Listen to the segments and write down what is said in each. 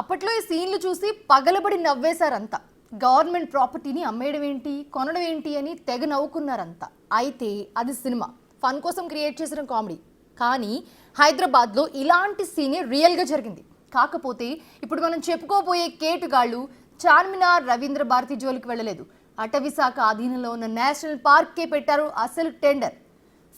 అప్పట్లో ఈ సీన్లు చూసి పగలబడి నవ్వేశారంతా. గవర్నమెంట్ ప్రాపర్టీని అమ్మేయడం ఏంటి, కొనడం ఏంటి అని తెగ నవ్వుకున్నారంతా. అయితే అది సినిమా ఫన్ కోసం క్రియేట్ చేసిన కామెడీ. కానీ హైదరాబాద్లో ఇలాంటి సీనే రియల్గా జరిగింది. కాకపోతే ఇప్పుడు మనం చెప్పుకోబోయే కేటుగాళ్ళు చార్మినార్, రవీంద్ర భారతి జోలికి వెళ్ళలేదు. అటవీశాఖ ఆధీనంలో ఉన్న నేషనల్ పార్క్కే పెట్టారు అసలు టెండర్.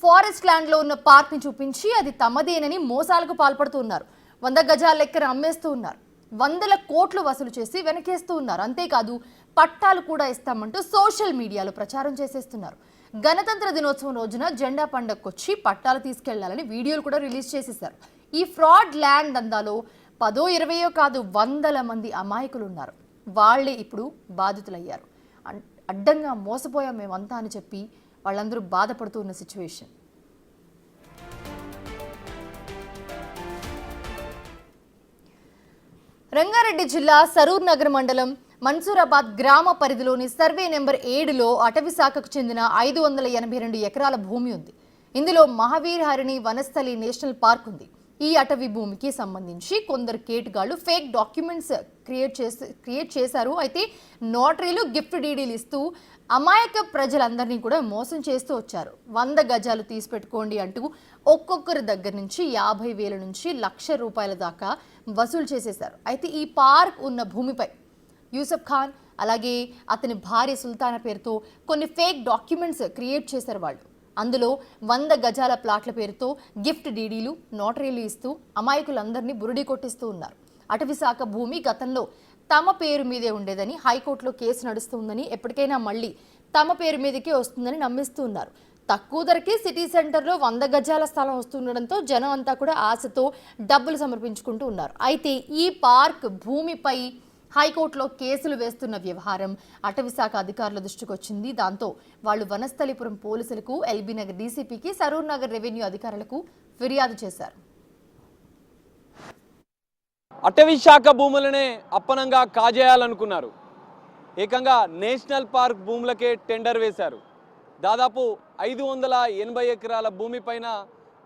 ఫారెస్ట్ ల్యాండ్లో ఉన్న పార్క్ని చూపించి అది తమదేనని మోసాలకు పాల్పడుతూ ఉన్నారు. 100 గజాల లెక్కన అమ్మేస్తూ ఉన్నారు. 100 కోట్లు వసూలు చేసి వెనకేస్తూ ఉన్నారు. అంతేకాదు పట్టాలు కూడా ఇస్తామంటూ సోషల్ మీడియాలో ప్రచారం చేసేస్తున్నారు. గణతంత్ర దినోత్సవం రోజున జెండా పండగకొచ్చి పట్టాలు తీసుకెళ్లాలని వీడియోలు కూడా రిలీజ్ చేసేశారు. ఈ ఫ్రాడ్ ల్యాండ్ దందాలో 10, 20 కాదు 100 మంది అమాయకులు ఉన్నారు. వాళ్లే ఇప్పుడు బాధితులయ్యారు. అడ్డంగా మోసపోయాం మేమంతా అని చెప్పి వాళ్ళందరూ బాధపడుతూ ఉన్న సిచ్యువేషన్. రంగారెడ్డి జిల్లా సరూర్ నగర్ మండలం మన్సూరాబాద్ గ్రామ పరిధిలోని సర్వే నెంబర్ 7లో అటవీశాఖకు చెందిన 582 ఎకరాల భూమి ఉంది. ఇందులో మహావీర్ హరిణి వనస్థలి నేషనల్ పార్క్ ఉంది. ఈ అటవీ భూమికి సంబంధించి కొందరు కేటుగాళ్లు ఫేక్ డాక్యుమెంట్స్ క్రియేట్ చేశారు. అయితే నోటరీలు, గిఫ్ట్ డీడీలు ఇస్తూ అమాయక ప్రజలందరినీ కూడా మోసం చేస్తూ వచ్చారు. 100 గజాలు తీసిపెట్టుకోండి అంటూ ఒక్కొక్కరి దగ్గర నుంచి 50,000 నుంచి ₹1,00,000 దాకా వసూలు చేసేశారు. అయితే ఈ పార్క్ ఉన్న భూమిపై యూసఫ్ ఖాన్ అలాగే అతని భార్య సుల్తానా పేరుతో కొన్ని ఫేక్ డాక్యుమెంట్స్ క్రియేట్ చేశారు వాళ్ళు. అందులో 100 గజాల ప్లాట్ల పేరుతో గిఫ్ట్ డీడీలు, నోటరీలు ఇస్తూ అమాయకులందరినీ బురుడి కొట్టిస్తూ ఉన్నారు. అటవీశాఖ భూమి గతంలో తమ పేరు మీదే ఉండేదని, హైకోర్టులో కేసు నడుస్తుందని, ఎప్పటికైనా మళ్ళీ తమ పేరు మీదకే వస్తుందని నమ్మిస్తూ ఉన్నారు. తక్కువ ధరకే సిటీ సెంటర్లో 100 గజాల స్థలం వస్తుండడంతో జనం అంతా కూడా ఆశతో డబ్బులు సమర్పించుకుంటూ ఉన్నారు. అయితే ఈ పార్క్ భూమిపై హైకోర్టులో కేసులు వేస్తున్న వ్యవహారం అటవీశాఖ అధికారుల దృష్టికి వచ్చింది. దాంతో వాళ్ళు వనస్థలిపురం పోలీసులకు, ఎల్బీ నగర్ డీసీపీకి, సరూర్ నగర్ రెవెన్యూ అధికారులకు ఫిర్యాదు చేశారు. అటవీశాఖ భూములనే అప్పనంగా కాజేయాలనుకున్నారు. ఏకంగా నేషనల్ పార్క్ భూములకే టెండర్ వేశారు. దాదాపు 580 ఎకరాల భూమిపైన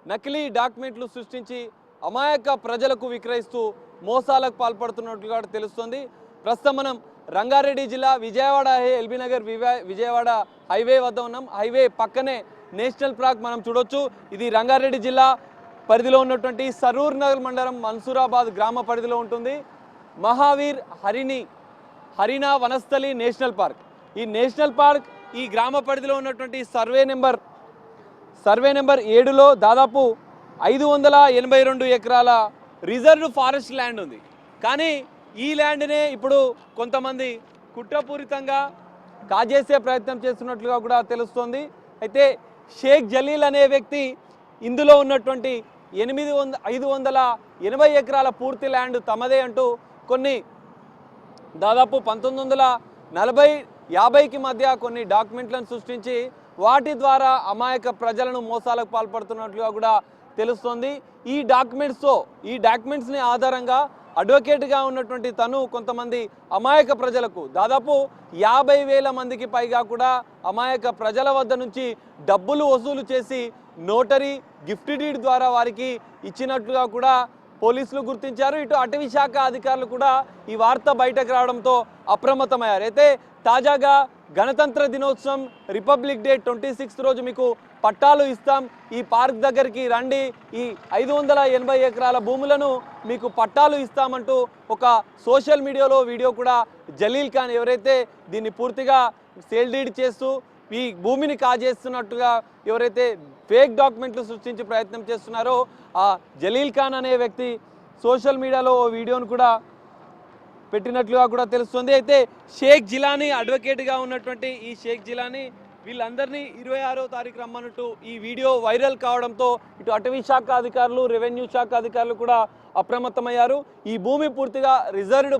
నకిలీ డాక్యుమెంట్లు సృష్టించి అమాయక ప్రజలకు విక్రయిస్తూ మోసాలకు పాల్పడుతున్నట్లుగా తెలుస్తోంది. ప్రస్తుతం మనం రంగారెడ్డి జిల్లా విజయవాడ ఎల్బీ నగర్ విజయవాడ హైవే వద్ద ఉన్నాం. హైవే పక్కనే నేషనల్ పార్క్ మనం చూడొచ్చు. ఇది రంగారెడ్డి జిల్లా పరిధిలో ఉన్నటువంటి సరూర్ నగర్ మండలం మన్సూరాబాద్ గ్రామ పరిధిలో ఉంటుంది. Mahavir Harina Vanasthali national park. ఈ నేషనల్ పార్క్ ఈ గ్రామ పరిధిలో ఉన్నటువంటి సర్వే నెంబర్ 7లో దాదాపు 582 ఎకరాల రిజర్వ్ ఫారెస్ట్ ల్యాండ్ ఉంది. కానీ ఈ ల్యాండ్నే ఇప్పుడు కొంతమంది కుట్రపూరితంగా కాజేసే ప్రయత్నం చేస్తున్నట్లుగా కూడా తెలుస్తోంది. అయితే షేక్ జలీల్ అనే వ్యక్తి ఇందులో ఉన్నటువంటి 580 ఎకరాల పూర్తి ల్యాండ్ తమదే అంటూ కొన్ని దాదాపు 1940-50కి మధ్య కొన్ని డాక్యుమెంట్లను సృష్టించి వాటి ద్వారా అమాయక ప్రజలను మోసాలకు పాల్పడుతున్నట్లుగా కూడా తెలుస్తోంది. ఈ డాక్యుమెంట్స్ని ఆధారంగా అడ్వకేట్గా ఉన్నటువంటి తను కొంతమంది అమాయక ప్రజలకు దాదాపు 50,000 మందికి పైగా కూడా అమాయక ప్రజల వద్ద నుంచి డబ్బులు వసూలు చేసి నోటరీ, గిఫ్ట్ డీడ్ ద్వారా వారికి ఇచ్చినట్లుగా కూడా పోలీసులు గుర్తించారు. ఇటు అటవీశాఖ అధికారులు కూడా ఈ వార్త బయటకు రావడంతో అప్రమత్తమయ్యారు. అయితే తాజాగా గణతంత్ర దినోత్సవం రిపబ్లిక్ డే 26 రోజు మీకు పట్టాలు ఇస్తాం, ఈ పార్క్ దగ్గరికి రండి, ఈ 580 ఎకరాల భూములను మీకు పట్టాలు ఇస్తామంటూ ఒక సోషల్ మీడియాలో వీడియో కూడా జలీల్ ఖాన్ ఎవరైతే దీన్ని పూర్తిగా సేల్ డీడ్ చేస్తూ ఈ భూమిని కాజేస్తున్నట్టుగా ఎవరైతే ఫేక్ డాక్యుమెంట్లు సృష్టించి ప్రయత్నం చేస్తున్నారో ఆ జలీల్ ఖాన్ అనే వ్యక్తి సోషల్ మీడియాలో ఓ వీడియోను కూడా పెట్టినట్లుగా కూడా తెలుస్తుంది. అయితే షేక్ జిలానీ అడ్వకేట్గా ఉన్నటువంటి ఈ షేక్ జిలానీ వీళ్ళందరినీ 26వ తారీఖు రమ్మన్నట్టు ఈ వీడియో వైరల్ కావడంతో ఇటు అటవీ శాఖ అధికారులు, రెవెన్యూ శాఖ అధికారులు కూడా అప్రమత్తమయ్యారు. ఈ భూమి పూర్తిగా రిజర్వ్డ్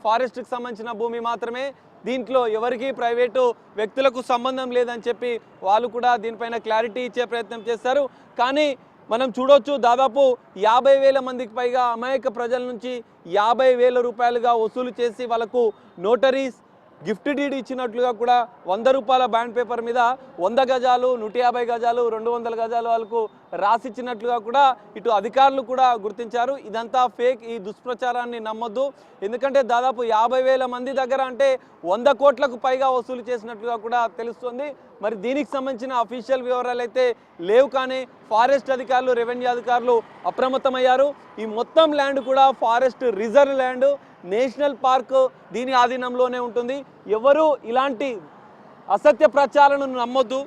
ఫారెస్ట్కి సంబంధించిన భూమి మాత్రమే, దీంట్లో ఎవరికి ప్రైవేటు వ్యక్తులకు సంబంధం లేదని చెప్పి వాళ్ళు కూడా దీనిపైన క్లారిటీ ఇచ్చే ప్రయత్నం చేస్తారు. కానీ మనం చూడొచ్చు దాదాపు 50,000 మందికి పైగా అమాయక ప్రజల నుంచి 50,000 రూపాయలుగా వసూలు చేసి వాళ్ళకు నోటరీస్, గిఫ్ట్ డీడ్ ఇచ్చినట్లుగా కూడా ₹100 బాండ్ పేపర్ మీద 100 గజాలు, 150 గజాలు, 200 గజాలు వాళ్ళకు రాసిచ్చినట్లుగా కూడా ఇటు అధికారులు కూడా గుర్తించారు. ఇదంతా ఫేక్, ఈ దుష్ప్రచారాన్ని నమ్మొద్దు. ఎందుకంటే దాదాపు 50,000 మంది దగ్గర అంటే 100 కోట్లకు పైగా వసూలు చేసినట్లుగా కూడా తెలుస్తుంది. మరి దీనికి సంబంధించిన అఫీషియల్ వివరాలు అయితే లేవు. కానీ ఫారెస్ట్ అధికారులు, రెవెన్యూ అధికారులు అప్రమత్తమయ్యారు. ఈ మొత్తం ల్యాండ్ కూడా forest reserve land, national park దీని ఆధీనంలోనే ఉంటుంది. ఎవరు ఇలాంటి అసత్య ప్రచారాలను నమ్మొద్దు,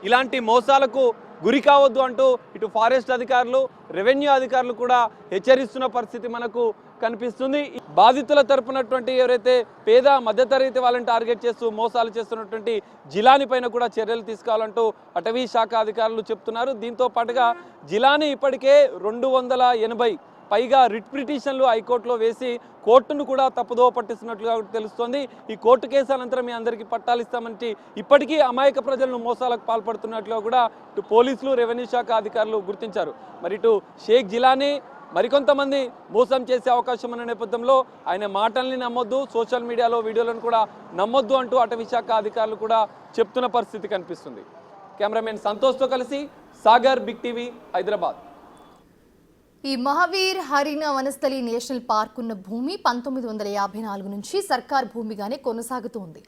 ఇలాంటి మోసాలకు గురి కావద్దు అంటూ ఇటు ఫారెస్ట్ అధికారులు, రెవెన్యూ అధికారులు కూడా హెచ్చరిస్తున్న పరిస్థితి మనకు కనిపిస్తుంది. బాధితుల తరపునటువంటి ఎవరైతే పేద మధ్యతరగతి వాళ్ళని టార్గెట్ చేస్తూ మోసాలు చేస్తున్నటువంటి జిలానీ పైన కూడా చర్యలు తీసుకోవాలంటూ అటవీ శాఖ అధికారులు చెప్తున్నారు. దీంతో పాటుగా జిలానీ ఇప్పటికే 280 పైగా రిట్ పిటిషన్లు హైకోర్టులో వేసి కోర్టును కూడా తప్పుదోవ పట్టిస్తున్నట్లుగా తెలుస్తోంది. ఈ కోర్టు కేసు అనంతరం మీ అందరికీ పట్టాలు ఇస్తామంటే ఇప్పటికీ అమాయక ప్రజలను మోసాలకు పాల్పడుతున్నట్లుగా కూడా ఇటు పోలీసులు, రెవెన్యూ శాఖ అధికారులు గుర్తించారు. మరి ఇటు షేక్ జిలానీ మరికొంతమంది మోసం చేసే అవకాశం ఉన్న నేపథ్యంలో ఆయన మాటల్ని నమ్మొద్దు, సోషల్ మీడియాలో వీడియోలను కూడా నమ్మొద్దు అంటూ అటవీ శాఖ అధికారులు కూడా చెప్తున్న పరిస్థితి కనిపిస్తుంది. కెమెరామెన్ సంతోష్తో కలిసి సాగర్, బిగ్ టీవీ, హైదరాబాద్. ఈ మహావీర్ హరిణ వనస్థలి నేషనల్ పార్క్ ఉన్న భూమి 1954 నుంచి సర్కార్ భూమిగానే కొనసాగుతోంది.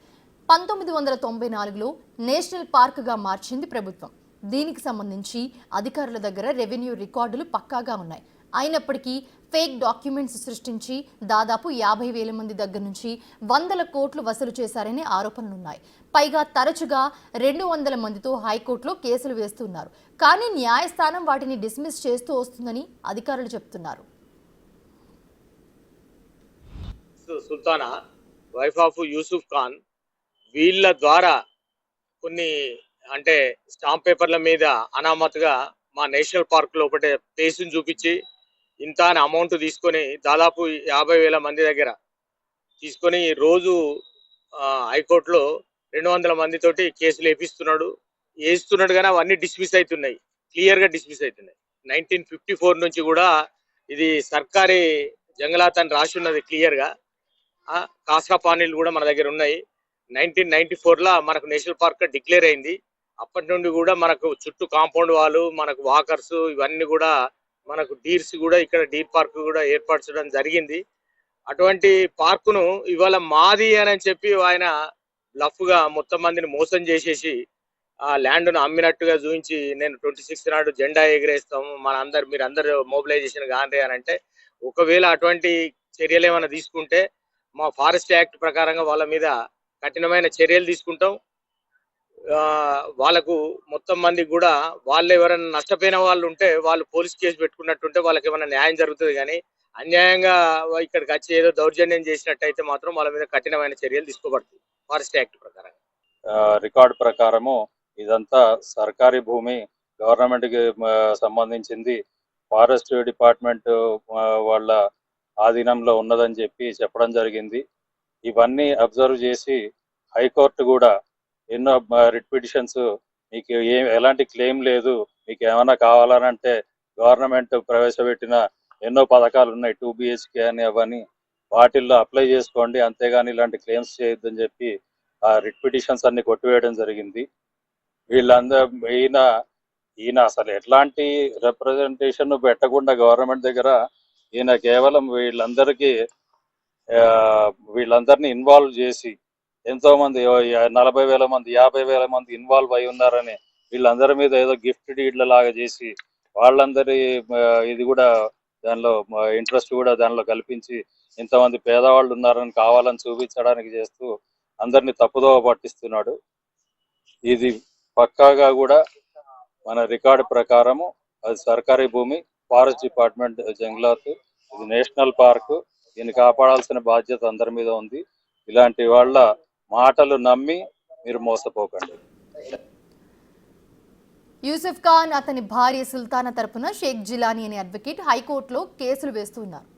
1994లో నేషనల్ పార్క్గా మార్చింది ప్రభుత్వం. దీనికి సంబంధించి అధికారుల దగ్గర రెవెన్యూ రికార్డులు పక్కాగా ఉన్నాయి. అయినప్పటికీ ఫేక్ డాక్యుమెంట్స్ సృష్టించి దాదాపు 50,000 మంది దగ్గర నుంచి 100 కోట్లు వసూలు చేశారనే ఆరోపణలున్నాయి. పైగా తరచుగా 200 మందితో హైకోర్టులో కేసులు వేస్తున్నారు. కానీ న్యాయస్థానం వాటిని డిస్మిస్ చేస్తూ వస్తుందని అధికారులు చెప్తున్నారు. సుల్తానా, వైఫ్ ఆఫ్ యూసుఫ్ ఖాన్, వీళ్ళ ద్వారా కొన్ని అంటే స్టాంప్ పేపర్ల మీద అనామత్తుగా మా నేషనల్ పార్క్ లోపటే ప్లేస్ని చూపించి ఇంత అని అమౌంట్ తీసుకొని దాదాపు 50,000 మంది దగ్గర తీసుకొని రోజు హైకోర్టులో 200 మందితోటి కేసులు వేస్తున్నాడు కానీ అవన్నీ డిస్మిస్ అవుతున్నాయి, క్లియర్గా డిస్మిస్ అవుతున్నాయి. 1954 నుంచి కూడా ఇది సర్కారీ జంగలాత్ అని రాసి ఉన్నది క్లియర్గా. కాసా పానీలు కూడా మన దగ్గర ఉన్నాయి. 1994లో మనకు నేషనల్ పార్క్ డిక్లేర్ అయింది. అప్పటి నుండి కూడా మనకు చుట్టూ కాంపౌండ్ వాళ్ళు, మనకు వాకర్స్, ఇవన్నీ కూడా మనకు డీర్స్ కూడా ఇక్కడ డీర్ పార్క్ కూడా ఏర్పాటు చేయడం జరిగింది. అటువంటి పార్కును ఇవాళ మాది అని చెప్పి ఆయన బ్లఫ్గా మొత్తం మందిని మోసం చేసేసి ఆ ల్యాండ్ను అమ్మినట్టుగా చూపించి నేను 26 నాడు జెండా ఎగిరేస్తాము మీరందరూ మొబిలైజేషన్ కాండి అని అంటే, ఒకవేళ అటువంటి చర్యలు ఏమైనా తీసుకుంటే మా ఫారెస్ట్ యాక్ట్ ప్రకారంగా వాళ్ళ మీద కఠినమైన చర్యలు తీసుకుంటాం. వాళ్ళకు మొత్తం మందికి కూడా వాళ్ళు ఎవరైనా నష్టపోయిన వాళ్ళు ఉంటే వాళ్ళు పోలీస్ కేసు పెట్టుకున్నట్టుంటే వాళ్ళకి ఏమైనా న్యాయం జరుగుతుంది. కానీ అన్యాయంగా ఇక్కడికి వచ్చి ఏదో దౌర్జన్యం చేసినట్టయితే మాత్రం వాళ్ళ మీద కఠినమైన చర్యలు తీసుకోబడుతుంది ఫారెస్ట్ యాక్ట్ ప్రకారం. రికార్డు ప్రకారము ఇదంతా సర్కారీ భూమి, గవర్నమెంట్కి సంబంధించింది, ఫారెస్ట్ డిపార్ట్మెంట్ వాళ్ళ ఆధీనంలో ఉన్నదని చెప్పడం జరిగింది. ఇవన్నీ అబ్జర్వ్ చేసి హైకోర్టు కూడా ఎన్నో రిట్ పిటిషన్స్, మీకు ఎలాంటి క్లెయిమ్ లేదు, మీకు ఏమైనా కావాలనంటే గవర్నమెంట్ ప్రవేశపెట్టిన ఎన్నో పథకాలు ఉన్నాయి, 2 BHK అని, అవన్నీ వాటిల్లో అప్లై చేసుకోండి, అంతేగాని ఇలాంటి క్లెయిమ్స్ చేయొద్దని చెప్పి ఆ రిట్ పిటిషన్స్ అన్ని కొట్టివేయడం జరిగింది. ఈయన అసలు ఎట్లాంటి రిప్రజెంటేషన్ పెట్టకుండా గవర్నమెంట్ దగ్గర ఈయన కేవలం వీళ్ళందరినీ ఇన్వాల్వ్ చేసి ఎంతో మంది 40,000 మంది 50,000 మంది ఇన్వాల్వ్ అయి ఉన్నారని వీళ్ళందరి మీద ఏదో గిఫ్ట్ డీడ్ల లాగా చేసి వాళ్ళందరి ఇది కూడా దానిలో ఇంట్రెస్ట్ కూడా దానిలో కల్పించి ఇంతమంది పేదవాళ్ళు ఉన్నారని కావాలని చూపించడానికి చేస్తూ అందరినీ తప్పుదోవ పట్టిస్తున్నాడు. ఇది పక్కాగా కూడా మన రికార్డు ప్రకారము అది సర్కారీ భూమి, ఫారెస్ట్ డిపార్ట్మెంట్ జంగ్లాత్, ఇది నేషనల్ పార్క్, దీన్ని కాపాడాల్సిన బాధ్యత అందరి మీద ఉంది. ఇలాంటి వాళ్ళ మాటలు నమ్మి మీరు మోసపోకండి. యూసుఫ్ ఖాన్, అతని భార్య సుల్తానా తరపున షేక్ జిలానీ అనే అడ్వకేట్ హైకోర్టులో కేసులు వేస్తున్నారు.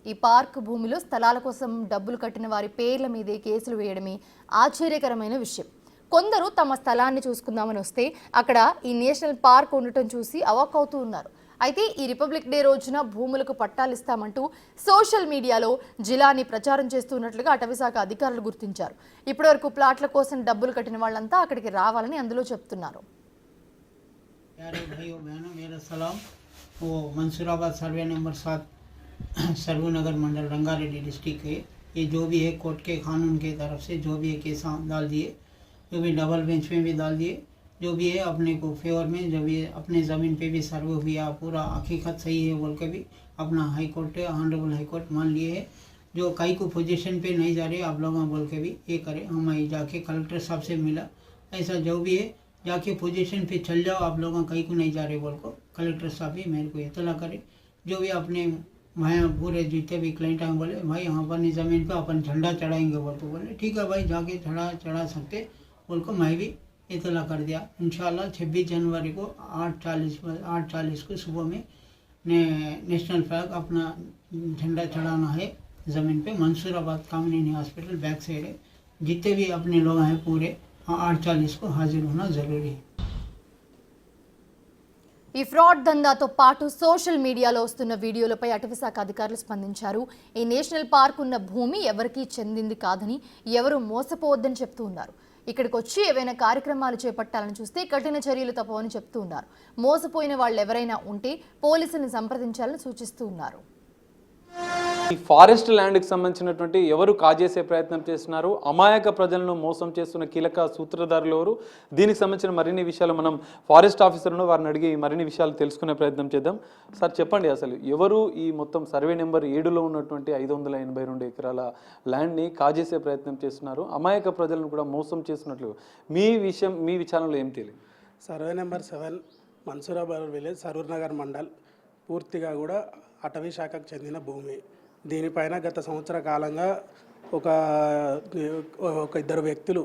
ఈ పార్క్ భూమిలో స్థలాల కోసం డబ్బులు కట్టిన వారి పేర్ల మీదే కేసులు వేయడమే ఆశ్చర్యకరమైన విషయం. కొందరు తమ స్థలాన్ని చూసుకుందామని వస్తే అక్కడ ఈ నేషనల్ పార్క్ ఉండటం చూసి అవాక్కవుతూ ఉన్నారు. అయితే ఈ రిపబ్లిక్ డే రోజున భూములకు పట్టాలిస్తామంటూ సోషల్ మీడియాలో జిలానీ ప్రచారం చేస్తున్నట్లుగా అటవీశాఖ అధికారులు గుర్తించారు. ఇప్పటివరకు ప్లాట్ల కోసం డబ్బులు కట్టిన వాళ్ళంతా అక్కడికి రావాలని అందులో చెప్తున్నారు. प्यारे भाइयों बहनों, मेरा सलाम। वो मंसूराबाद सर्वे नंबर 7 सर्वनगर मंडल रंगारेड्डी डिस्ट्रिक्ट है। ये जो भी है कोर्ट के कानून के तरफ से जो भी है केस डाल दिए, जो भी डबल बेंच में भी डाल दिए, जो भी है अपने को फेवर में, जब ये अपने ज़मीन पे भी सर्वे हुआ पूरा हकीकत सही है बोल के भी अपना high court honourable high court मान लिए है। जो कई को पोजीशन पे नहीं जा रहे आप लोग बोल के भी ये करें। हम जाके कलेक्टर साहब से मिला, ऐसा जो भी है जाके पोजीशन पे चल जाओ, आप लोग कहीं को नहीं जा रहे बोल को कलेक्टर साहब भी मेरे को इतला करे। जो भी अपने भाई पूरे जितने भी क्लाइंट हैं बोले भाई यहाँ पर ज़मीन पे अपन झंडा चढ़ाएंगे बोल को, बोले ठीक है भाई जाके चढ़ा सकते बोल को मैं भी इतला कर दिया। इंशाल्लाह 26 जनवरी को 8:40 को सुबह में नेशनल फ्लैग अपना झंडा चढ़ाना है ज़मीन पे। मंसूराबाद कामिनी हॉस्पिटल बैक साइड है। जितने भी अपने लोग हैं पूरे 8:40 को हाजिर होना ज़रूरी है। ఈ ఫ్రాడ్ దందాతో పాటు సోషల్ మీడియాలో వస్తున్న వీడియోలపై అటవీశాఖ అధికారులు స్పందించారు. ఈ నేషనల్ పార్క్ ఉన్న భూమి ఎవరికీ చెందింది కాదని, ఎవరు మోసపోవద్దని చెప్తూ ఉన్నారు. ఇక్కడికి వచ్చి ఏవైనా కార్యక్రమాలు చేపట్టాలని చూస్తే కఠిన చర్యలు తప్పవని చెప్తూ ఉన్నారు. మోసపోయిన వాళ్ళు ఎవరైనా ఉంటే పోలీసులను సంప్రదించాలని సూచిస్తూ ఉన్నారు. ఈ ఫారెస్ట్ ల్యాండ్కి సంబంధించినటువంటి ఎవరు కాజేసే ప్రయత్నం చేస్తున్నారు, అమాయక ప్రజలను మోసం చేస్తున్న కీలక సూత్రధారులు ఎవరు, దీనికి సంబంధించిన మరిన్ని విషయాలు మనం ఫారెస్ట్ ఆఫీసర్ను వారిని అడిగి మరిన్ని విషయాలు తెలుసుకునే ప్రయత్నం చేద్దాం. సార్ చెప్పండి, అసలు ఎవరు ఈ మొత్తం సర్వే నెంబర్ 7లో ఉన్నటువంటి 582 ఎకరాల ల్యాండ్ని కాజేసే ప్రయత్నం చేస్తున్నారు, అమాయక ప్రజలను కూడా మోసం చేస్తున్నట్లు మీ విచారణలో ఏం తెలియదు? Survey number 7 Mansoorabad village Saroor Nagar mandal పూర్తిగా కూడా అటవీ శాఖకు చెందిన భూమి. దీనిపైన గత సంవత్సర కాలంగా ఒక ఇద్దరు వ్యక్తులు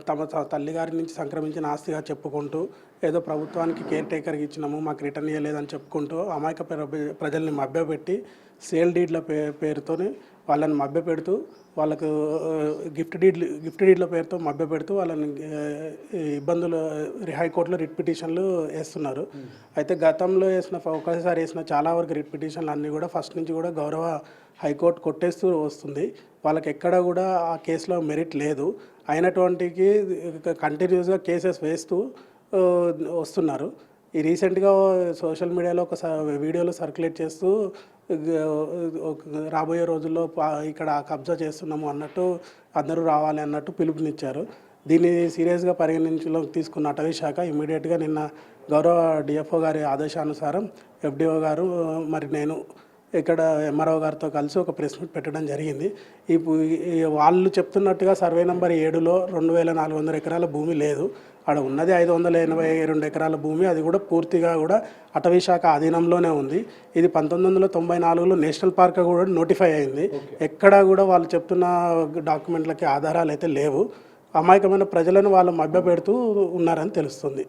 తమ తల్లిగారి నుంచి సంక్రమించిన ఆస్తిగా చెప్పుకుంటూ ఏదో ప్రభుత్వానికి కేర్ టేకర్కి ఇచ్చినాము మాకు రిటర్న్ ఇవ్వలేదని చెప్పుకుంటూ అమాయక ప్రజల్ని మభ్యపెట్టి సేల్ డీడ్ల పేరుతోని వాళ్ళని మభ్యపెడుతూ వాళ్ళకు గిఫ్ట్ డీడ్ల పేరుతో మభ్యపెడుతూ వాళ్ళని ఇబ్బందులు హైకోర్టులో రిట్ పిటిషన్లు వేస్తున్నారు. అయితే గతంలో ఒకసారి వేసిన చాలా వరకు రిట్ పిటిషన్లు అన్నీ కూడా ఫస్ట్ నుంచి కూడా గౌరవ హైకోర్టు కొట్టేస్తూ వస్తుంది. వాళ్ళకి ఎక్కడ కూడా ఆ కేసులో మెరిట్ లేదు. అయినటువంటికి కంటిన్యూస్గా కేసెస్ వేస్తూ వస్తున్నారు. ఈ రీసెంట్గా సోషల్ మీడియాలో ఒక వీడియోలో సర్క్యులేట్ చేస్తూ రాబోయే రోజుల్లో ఇక్కడ కబ్జా చేస్తున్నాము అన్నట్టు అందరూ రావాలి అన్నట్టు పిలుపునిచ్చారు. దీన్ని సీరియస్గా పరిగణించలోకి తీసుకున్న అటవీ శాఖ ఇమీడియట్గా నిన్న గౌరవ డిఎఫ్ఓ గారి ఆదేశానుసారం ఎఫ్డిఓ గారు మరి నేను ఇక్కడ ఎంఆర్ఓ గారితో కలిసి ఒక ప్రెస్ మీట్ పెట్టడం జరిగింది. వాళ్ళు చెప్తున్నట్టుగా సర్వే నెంబర్ 7లో 2400 ఎకరాల భూమి లేదు. అక్కడ ఉన్నది 582 ఎకరాల భూమి. అది కూడా పూర్తిగా కూడా అటవీ శాఖ అధీనంలోనే ఉంది. ఇది 1994లో నేషనల్ పార్క్ కూడా నోటిఫై అయింది. ఎక్కడా కూడా వాళ్ళు చెప్తున్న డాక్యుమెంట్లకి ఆధారాలు అయితే లేవు. అమాయకమైన ప్రజలను వాళ్ళు మభ్యపెడుతూ ఉన్నారని తెలుస్తుంది.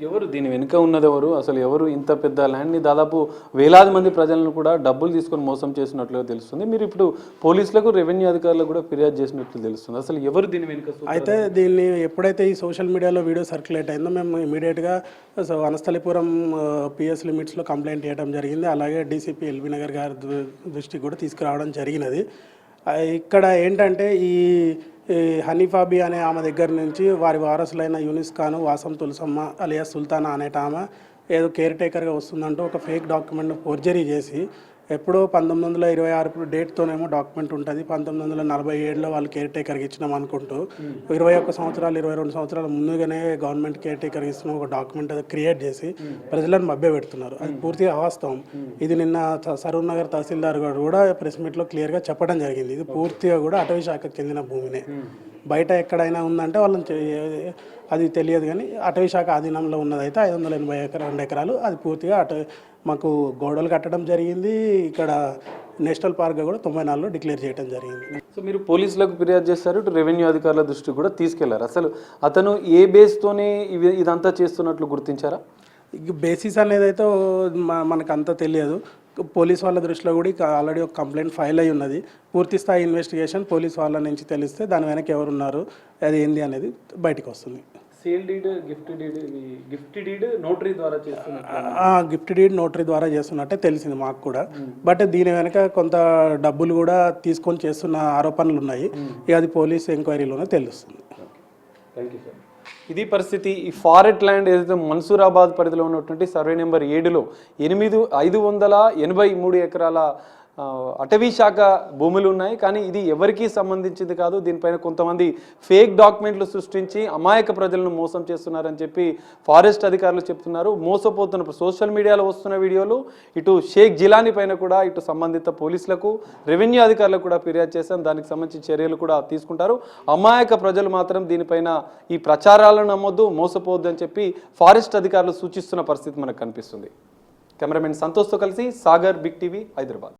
ఎవరు దీని వెనుక ఉన్నది ఎవరు, అసలు ఎవరు ఇంత పెద్ద ల్యాండ్ని దాదాపు వేలాది మంది ప్రజలను కూడా డబ్బులు తీసుకొని మోసం చేసినట్లుగా తెలుస్తుంది. మీరు ఇప్పుడు పోలీసులకు రెవెన్యూ అధికారులకు కూడా ఫిర్యాదు చేసినట్లు తెలుస్తుంది. అసలు ఎవరు దీని వెనుక? అయితే దీన్ని ఎప్పుడైతే ఈ సోషల్ మీడియాలో వీడియో సర్క్యులేట్ అయిందో మేము ఇమీడియట్గా వనస్థలిపురం పిఎస్ లిమిట్స్లో కంప్లైంట్ చేయడం జరిగింది. అలాగే డీసీపీ ఎల్బీ నగర్ గారి దృష్టికి కూడా తీసుకురావడం జరిగినది. ఇక్కడ ఏంటంటే ఈ హనీఫాబీ అనే ఆమె దగ్గర నుంచి వారి వారసులైన యూనిస్ ఖాను, వాసం తులసమ్మ అలియా సుల్తానా అనేట ఆమె ఏదో కేర్ టేకర్గా వస్తుందంటూ ఒక ఫేక్ డాక్యుమెంట్ ఫోర్జరీ చేసి ఎప్పుడో 1926 డేట్తోనేమో డాక్యుమెంట్ ఉంటుంది. 1947లో వాళ్ళు కేర్ టేకర్కి ఇచ్చినాం అనుకుంటూ 21 సంవత్సరాలు 22 సంవత్సరాల ముందుగానే గవర్నమెంట్ కేర్ టేకర్కి ఇస్తున్న ఒక డాక్యుమెంట్ అది క్రియేట్ చేసి ప్రజలను మభ్య పెడుతున్నారు. అది పూర్తిగా అవాస్తవం. ఇది నిన్న సరూర్ నగర్ తహసీల్దార్ గారు కూడా ప్రెస్ మీట్లో క్లియర్గా చెప్పడం జరిగింది. ఇది పూర్తిగా కూడా అటవీ శాఖకు చెందిన భూమినే. బయట ఎక్కడైనా ఉందంటే వాళ్ళని అది తెలియదు, కానీ అటవీ శాఖ ఆధీనంలో ఉన్నదైతే 582 ఎకరాలు. అది పూర్తిగా మాకు గోడలు కట్టడం జరిగింది. ఇక్కడ నేషనల్ పార్క్ కూడా 94లో డిక్లేర్ చేయడం జరిగింది. సో మీరు పోలీసులకు ఫిర్యాదు చేస్తారు, ఇటు రెవెన్యూ అధికారుల దృష్టికి కూడా తీసుకెళ్లారు. అసలు అతను ఏ బేస్తోనే ఇదంతా చేస్తున్నట్లు గుర్తించారా? బేసిస్ అనేది అయితే మనకు అంత తెలియదు. పోలీస్ వాళ్ళ దృష్టిలో కూడా ఆల్రెడీ ఒక కంప్లైంట్ ఫైల్ అయి ఉన్నది. పూర్తి స్థాయి ఇన్వెస్టిగేషన్ పోలీస్ వాళ్ళ నుంచి తెలిస్తే దాని వెనక ఎవరున్నారు, అది ఏంది అనేది బయటకు వస్తుంది. Sale deed, gift deed notary ద్వారా గిఫ్ట్ డీడ్ నోటరీ ద్వారా చేస్తున్నట్టే తెలిసింది మాకు కూడా. బట్ దీని వెనక కొంత డబ్బులు కూడా తీసుకొని చేస్తున్న ఆరోపణలు ఉన్నాయి. అది పోలీస్ ఎంక్వైరీలోనే తెలుస్తుంది. Thank you sir. ఇది పరిస్థితి. ఈ ఫారెట్ ల్యాండ్ ఏదైతే మన్సూరాబాద్ పరిధిలో ఉన్నటువంటి సర్వే నెంబర్ 7లో 583 ఎకరాల అటవీ శాఖ భూములు ఉన్నాయి. కానీ ఇది ఎవరికీ సంబంధించింది కాదు. దీనిపైన కొంతమంది ఫేక్ డాక్యుమెంట్లు సృష్టించి అమాయక ప్రజలను మోసం చేస్తున్నారని చెప్పి ఫారెస్ట్ అధికారులు చెప్తున్నారు. మోసపోతున్న సోషల్ మీడియాలో వస్తున్న వీడియోలు ఇటు షేక్ జిలానీ పైన కూడా ఇటు సంబంధిత పోలీసులకు రెవెన్యూ అధికారులకు కూడా ఫిర్యాదు చేశాం. దానికి సంబంధించిన చర్యలు కూడా తీసుకుంటారు. అమాయక ప్రజలు మాత్రం దీనిపైన ఈ ప్రచారాలను నమ్మొద్దు, మోసపోవద్దు అని చెప్పి ఫారెస్ట్ అధికారులు సూచిస్తున్న పరిస్థితి మనకు కనిపిస్తుంది. కెమెరామెన్ సంతోష్తో కలిసి సాగర్, బిగ్ టీవీ, హైదరాబాద్.